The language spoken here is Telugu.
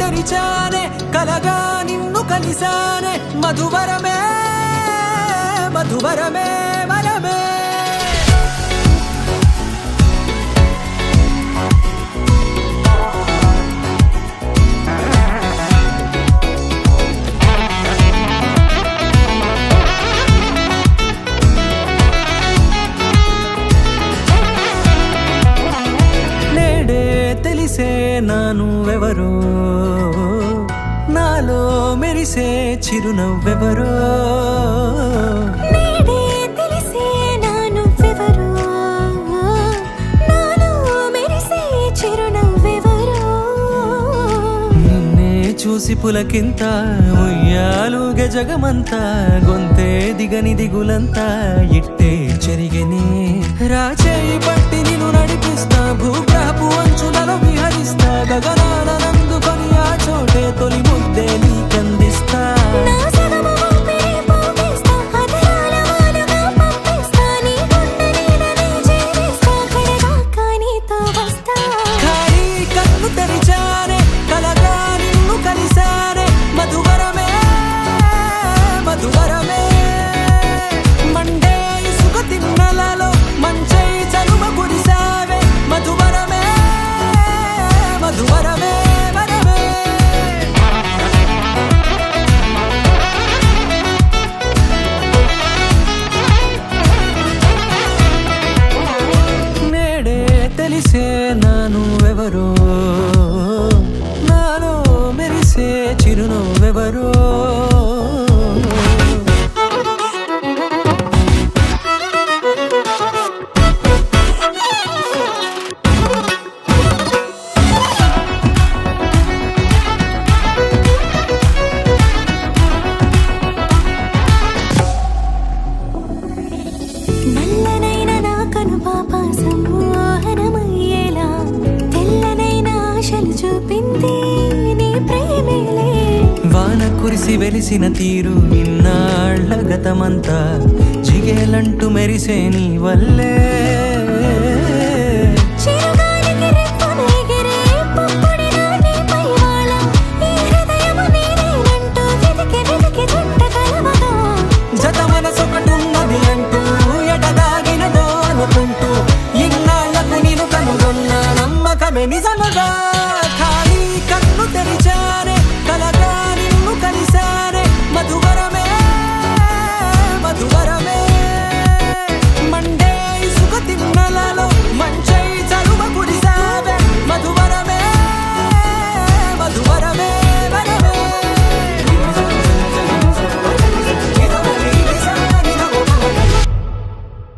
తెరిచానే కలగా నిన్ను కలిసానే మధువరమే మధువరమే వరమే తెలిసే నానువెవరో నాలో మెరిసే చిరునవ్వెవరో నేడే తెలిసే నానువెవరో నాలో మెరిసే చిరునవ్వెవరో నిన్నే చూసి పులకింత ఉయ్యాలుగ జగమంతా గొంతే దిగని దిగులంతా ఇట్టే చెరిగెనే రాచేయి పట్టి నిన్ను నడిపిస్తా భూగ్రహపు అంచులలో విహరిస్తా గగనాల నందుకొని ఆ చోటే తొలి ముద్దే నీకందిస్తా నా సగము ఊపిరి పోగిస్తా అధరాల వాలుగా పంపిస్తా నీ గుండె నీడనే చేరిస్తా కడదాకా నీతో వస్తా ఖాళీ కన్ను తెరిచానే కలగా నిన్ను కలిసానే మధువరమే మధువరమే మండే ఇసుక తిన్నలలో మంచై చలువ కురిసావే మధువరమే మధువరమే వరమే నేడే తెలిసే నానువెవరో నాలో మెరిసే చిరునవ్వెవరో నల్లనైన నా కనుపాప సమ్మోహనమయ్యేలా తెల్లనైన ఆశలు చూపింది నీ ప్రేమేలే వాన కురిసి వెలిసిన తీరు ఇన్నాళ్ల గతమంతా జిగేలంటూ మెరిసే నీ వల్లే